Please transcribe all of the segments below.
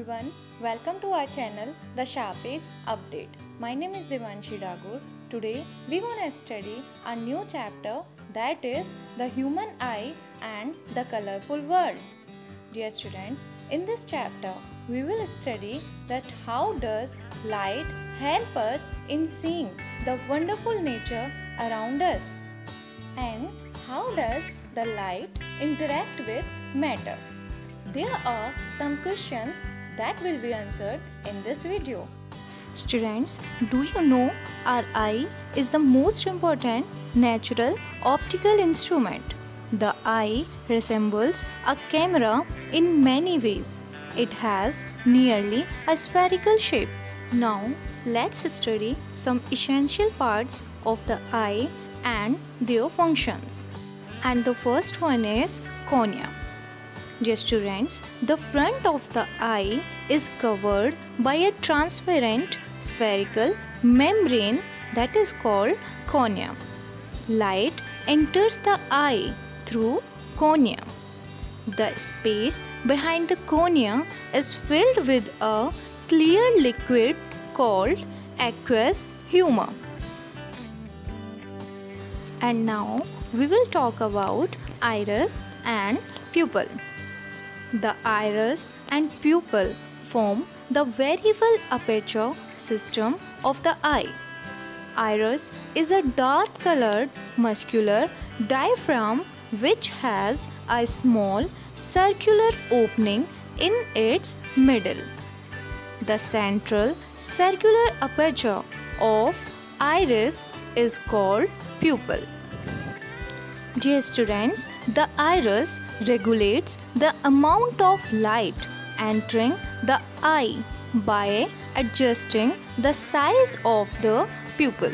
everyone, welcome to our channel The Sharp Age Update. My name is Devanshi Dagur. Today we gonna study a new chapter, that is the human eye and the colorful world. Dear students, in this chapter we will study that how does light help us in seeing the wonderful nature around us, and how does the light interact with matter. There are some questions that will be answered in this video. Students, do you know our eye is the most important natural optical instrument? The eye resembles a camera in many ways. It has nearly a spherical shape. Now, let's study some essential parts of the eye and their functions. And the first one is cornea. Dear students, the front of the eye is covered by a transparent spherical membrane that is called cornea. Light enters the eye through cornea. The space behind the cornea is filled with a clear liquid called aqueous humor. And now we will talk about iris and pupil. The iris and pupil form the variable aperture system of the eye. Iris is a dark colored muscular diaphragm which has a small circular opening in its middle. The central circular aperture of iris is called pupil. Dear students, the iris regulates the amount of light entering the eye by adjusting the size of the pupil.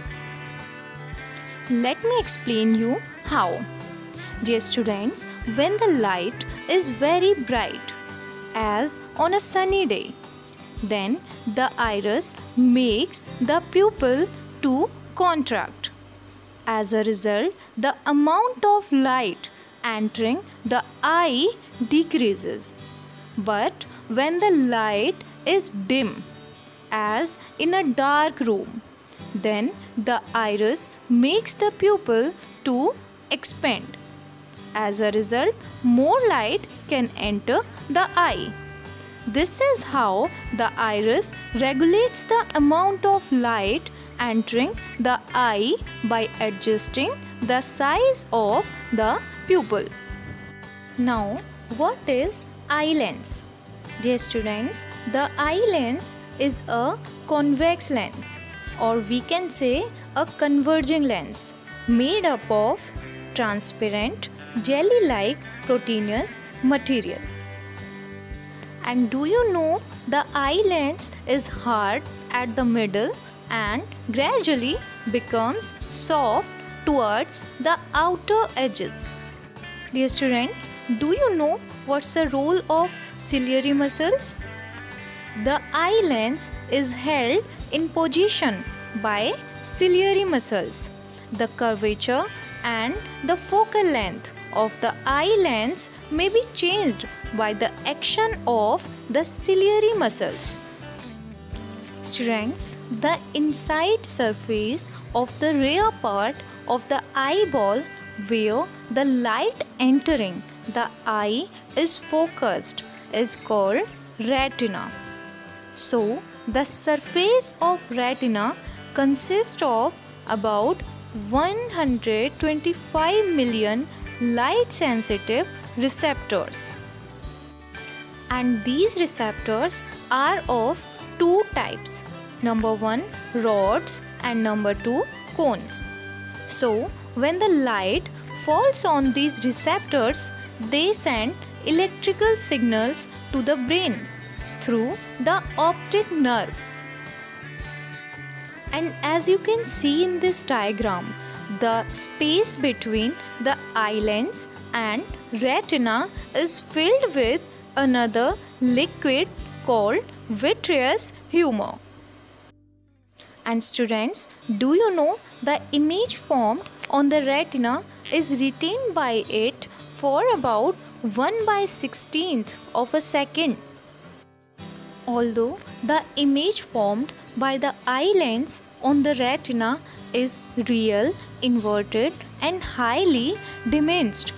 Let me explain you how. Dear students, when the light is very bright, as on a sunny day, then the iris makes the pupil to contract. As a result, the amount of light entering the eye decreases. But when the light is dim, as in a dark room, then the iris makes the pupil to expand. As a result, more light can enter the eye. This is how the iris regulates the amount of light entering the eye by adjusting the size of the pupil. Now, what is eye lens? Dear students, the eye lens is a convex lens, or we can say a converging lens made up of transparent jelly-like proteinous material. And do you know the eye lens is hard at the middle and gradually becomes soft towards the outer edges. Dear students, do you know what's the role of ciliary muscles? The eye lens is held in position by ciliary muscles. The curvature and the focal length of the eye lens may be changed by the action of the ciliary muscles. Students, the inside surface of the rear part of the eyeball where the light entering the eye is focused is called retina. So, the surface of retina consists of about 125 million light-sensitive receptors. And these receptors are of two types. Number 1, rods, and number 2, cones. So, when the light falls on these receptors, they send electrical signals to the brain through the optic nerve. And as you can see in this diagram, the space between the eye lens and retina is filled with another liquid called vitreous humor. And students, do you know the image formed on the retina is retained by it for about 1/16 of a second. Although the image formed by the eye lens on the retina is real, inverted, and highly diminished,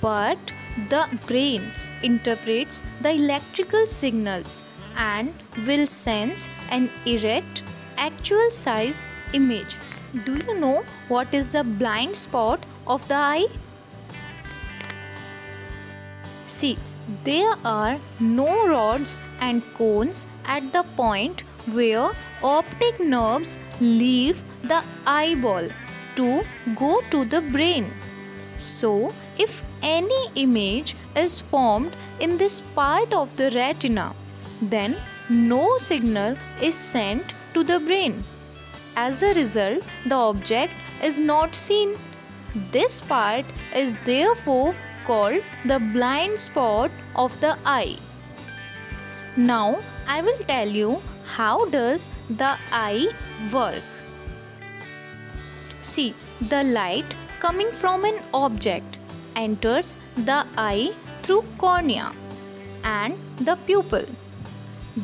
but the brain interprets the electrical signals and will sense an erect, actual size image. Do you know what is the blind spot of the eye? See, there are no rods and cones at the point where optic nerves leave the eyeball to go to the brain. So, if any image is formed in this part of the retina, then no signal is sent to the brain. As a result, the object is not seen. This part is therefore called the blind spot of the eye. Now I will tell you how does the eye work. See, the light coming from an object enters the eye through cornea and the pupil.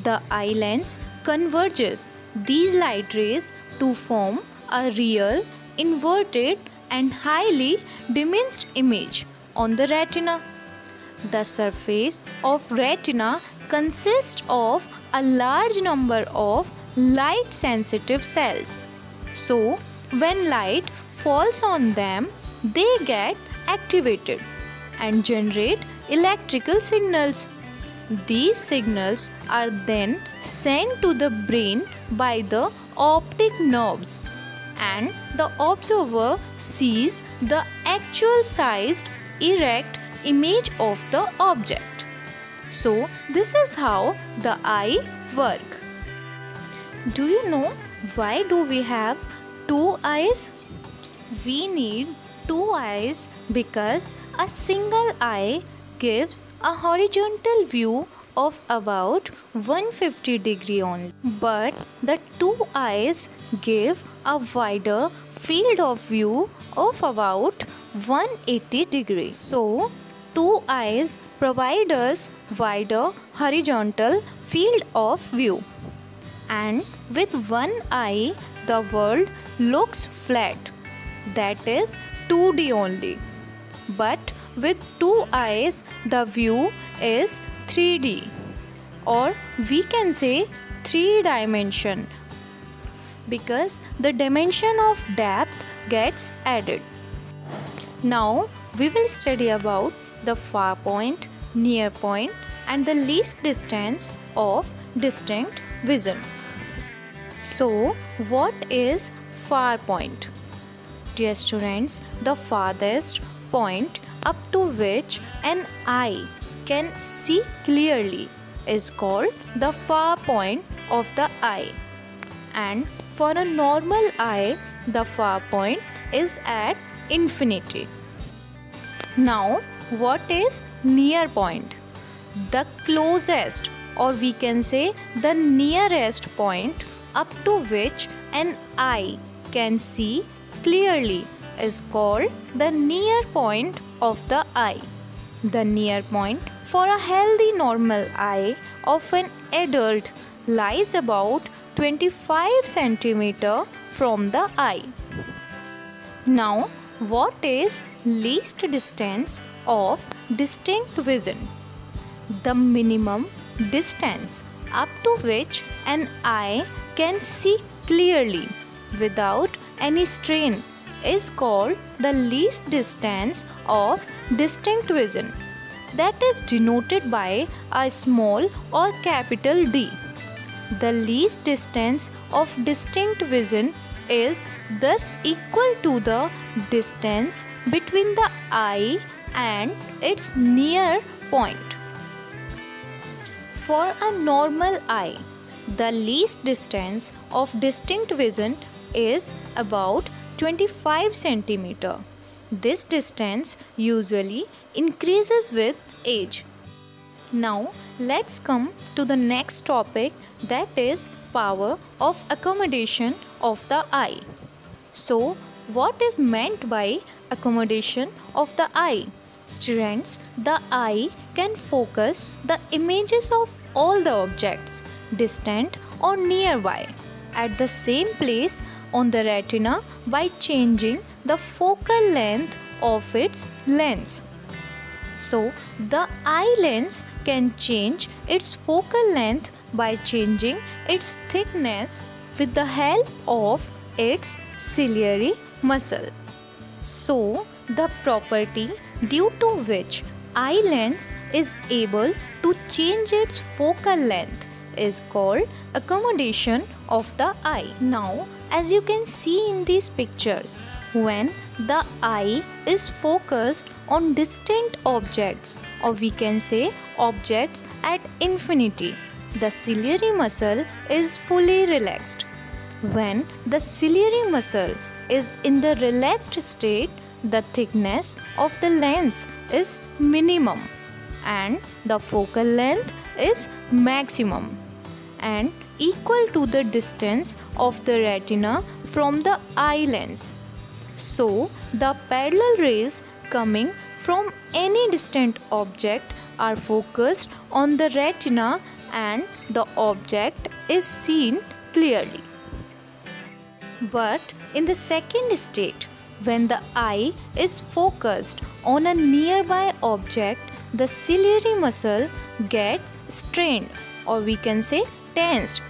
The eye lens converges these light rays to form a real, inverted and highly diminished image on the retina. The surface of retina consists of a large number of light sensitive cells. So, when light falls on them, they get activated and generate electrical signals. These signals are then sent to the brain by the optic nerves, and the observer sees the actual sized erect image of the object. So, this is how the eye works. Do you know why do we have two eyes? We need two eyes because a single eye gives a horizontal view of about 150 degree only, but the two eyes give a wider field of view of about 180 degrees. So, two eyes provide us wider horizontal field of view, and with one eye the world looks flat, that is 2D only, but with two eyes the view is 3D, or we can say 3 dimension, because the dimension of depth gets added. Now we will study about the far point, near point and the least distance of distinct vision. So, what is far point? Dear students, the farthest point up to which an eye can see clearly is called the far point of the eye, and for a normal eye the far point is at infinity. Now, what is near point? The closest, or we can say the nearest point up to which an eye can see clearly is called the near point of the eye. The near point for a healthy normal eye of an adult lies about 25 cm from the eye. Now, what is least distance of distinct vision? The minimum distance up to which an eye can see clearly without any strain is called the least distance of distinct vision. That is denoted by a small or capital D. The least distance of distinct vision is thus equal to the distance between the eye and its near point. For a normal eye, the least distance of distinct vision is about 25 cm. This distance usually increases with age. Now, let's come to the next topic, that is power of accommodation of the eye. So, what is meant by accommodation of the eye? Students, the eye can focus the images of all the objects, distant or nearby, at the same place on the retina by changing the focal length of its lens. So, the eye lens can change its focal length by changing its thickness with the help of its ciliary muscle. So, the property due to which eye lens is able to change its focal length is called accommodation of the eye. Now, as you can see in these pictures, when the eye is focused on distant objects, or we can say objects at infinity, the ciliary muscle is fully relaxed. When the ciliary muscle is in the relaxed state, the thickness of the lens is minimum and the focal length is maximum and equal to the distance of the retina from the eye lens. So, the parallel rays coming from any distant object are focused on the retina and the object is seen clearly. But in the second state, when the eye is focused on a nearby object, the ciliary muscle gets strained, or we can say tensed.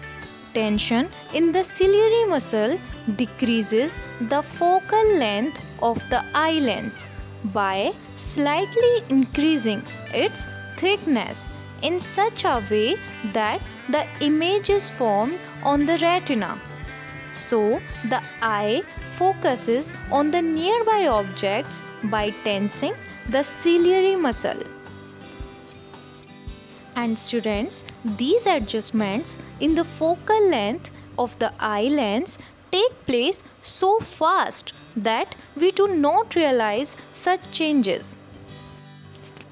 Tension in the ciliary muscle decreases the focal length of the eye lens by slightly increasing its thickness in such a way that the image is formed on the retina. So, the eye focuses on the nearby objects by tensing the ciliary muscle. And students, these adjustments in the focal length of the eye lens take place so fast that we do not realize such changes.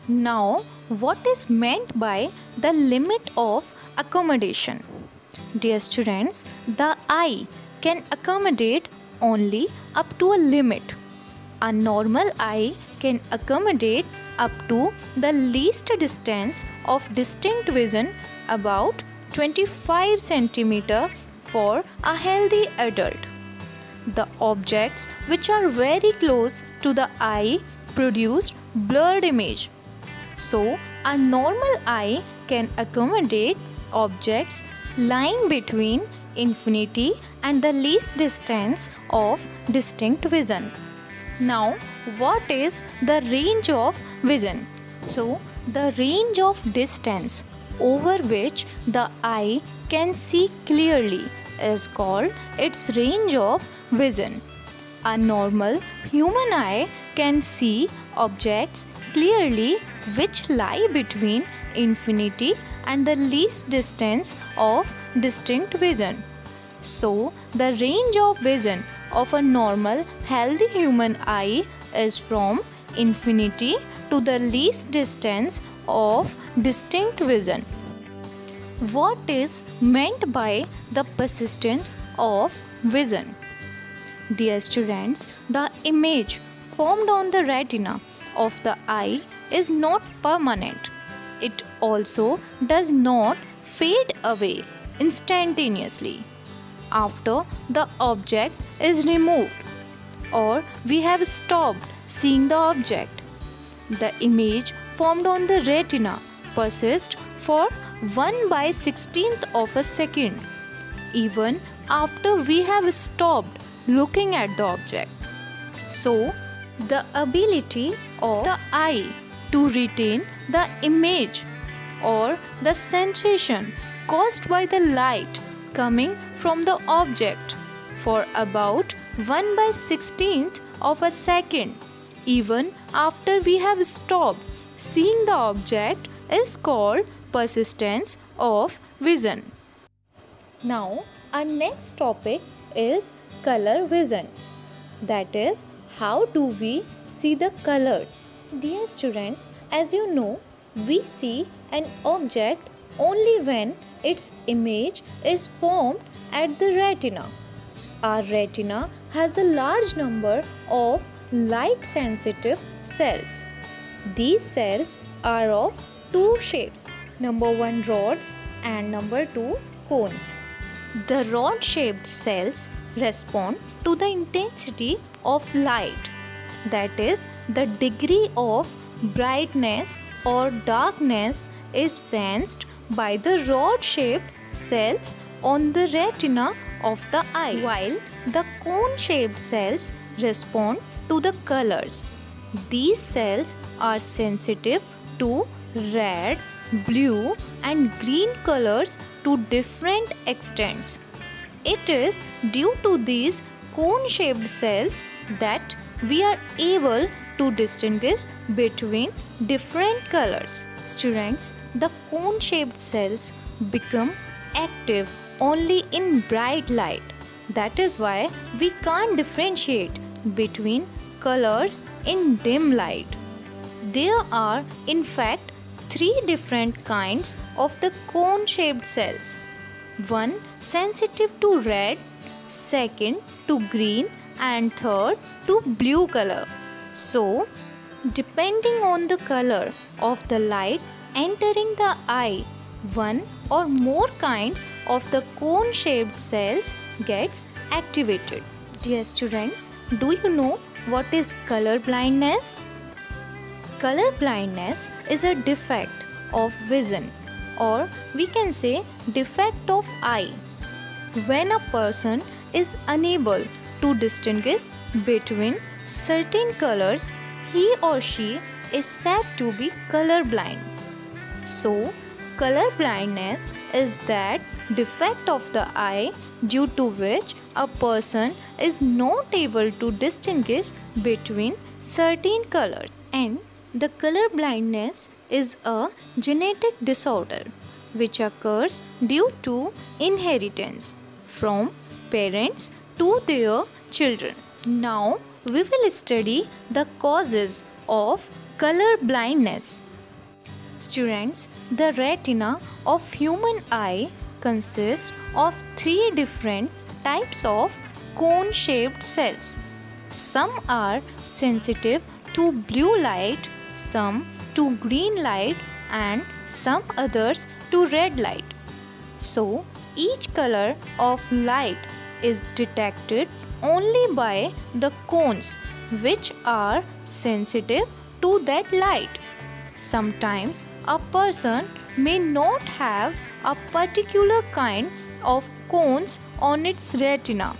Now, what is meant by the limit of accommodation? Dear students, the eye can accommodate only up to a limit. A normal eye can accommodate up to the least distance of distinct vision, about 25 cm for a healthy adult. The objects which are very close to the eye produce blurred image. So, a normal eye can accommodate objects lying between infinity and the least distance of distinct vision. Now, what is the range of vision? So, the range of distance over which the eye can see clearly is called its range of vision. A normal human eye can see objects clearly which lie between infinity and the least distance of distinct vision. So, the range of vision of a normal healthy human eye is from infinity to the least distance of distinct vision. What is meant by the persistence of vision? Dear students, the image formed on the retina of the eye is not permanent. It also does not fade away instantaneously after the object is removed or we have stopped seeing the object. The image formed on the retina persists for 1/16th of a second even after we have stopped looking at the object. So, the ability of the eye to retain the image or the sensation caused by the light coming from the object for about 1/16th of a second even after we have stopped seeing the object is called persistence of vision. Now, our next topic is color vision. That is, how do we see the colors? Dear students, as you know, we see an object only when its image is formed at the retina. Our retina has a large number of light sensitive cells. These cells are of two shapes. number 1 rods and number 2 cones. The rod-shaped cells respond to the intensity of light, that is, the degree of brightness or darkness is sensed by the rod-shaped cells on the retina of the eye, while the cone-shaped cells respond to the colors. These cells are sensitive to red, blue and green colors to different extents. It is due to these cone-shaped cells that we are able to distinguish between different colors. Students, the cone-shaped cells become active only in bright light. That is why we can't differentiate between colors in dim light. There are in fact 3 different kinds of the cone-shaped cells. One sensitive to red, second to green and third to blue color. So, depending on the color of the light entering the eye, one or more kinds of the cone-shaped cells gets activated. Dear students, do you know what is color blindness? Color blindness is a defect of vision, or we can say defect of eye. When a person is unable to distinguish between certain colors, he or she is said to be color blind. So, color blindness is that defect of the eye due to which a person is not able to distinguish between certain colors. And the color blindness is a genetic disorder which occurs due to inheritance from parents to their children. Now we will study the causes of color blindness. Students, the retina of human eye consists of 3 different types of cone-shaped cells. Some are sensitive to blue light, some to green light and some others to red light. So, each color of light is detected only by the cones which are sensitive to that light. Sometimes a person may not have a particular kind of cones on its retina.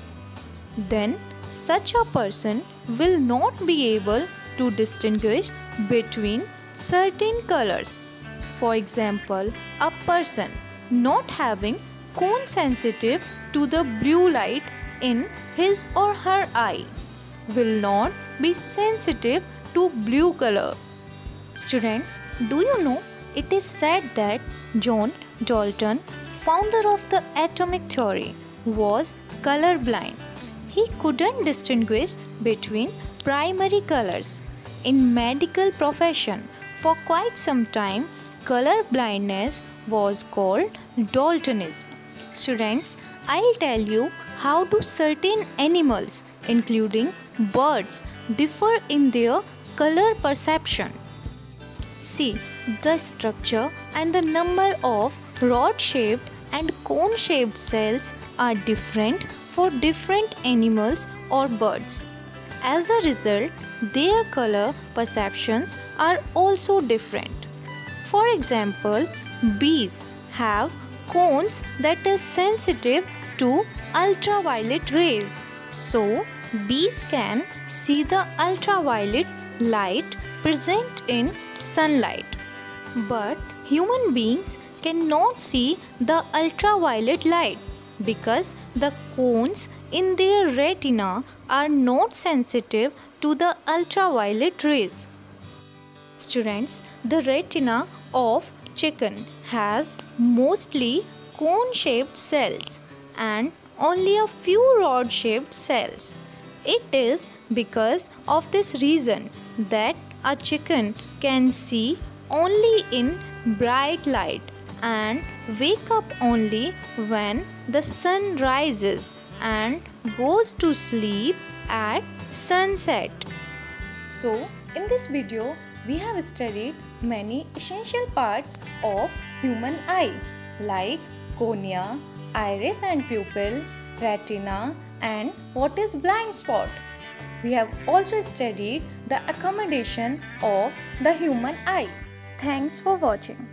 Then such a person will not be able to distinguish between certain colors. For example, a person not having cone sensitive to the blue light in his or her eye will not be sensitive to blue color. Students, do you know it is said that John Dalton, founder of the atomic theory, was colorblind. He couldn't distinguish between primary colors. In medical profession, for quite some time, color blindness was called Daltonism. Students, I'll tell you how do certain animals, including birds, differ in their color perception. See, the structure and the number of rod-shaped and cone-shaped cells are different for different animals or birds. As a result, their color perceptions are also different. For example, bees have cones that are sensitive to ultraviolet rays. So, bees can see the ultraviolet light present in sunlight. But human beings cannot see the ultraviolet light because the cones in their retina are not sensitive to the ultraviolet rays. Students, the retina of chicken has mostly cone-shaped cells and only a few rod-shaped cells. It is because of this reason that a chicken can see only in bright light and wake up only when the sun rises and goes to sleep at sunset. So, in this video, we have studied many essential parts of human eye like cornea, iris and pupil, retina, and what is blind spot. We have also studied the accommodation of the human eye. Thanks for watching.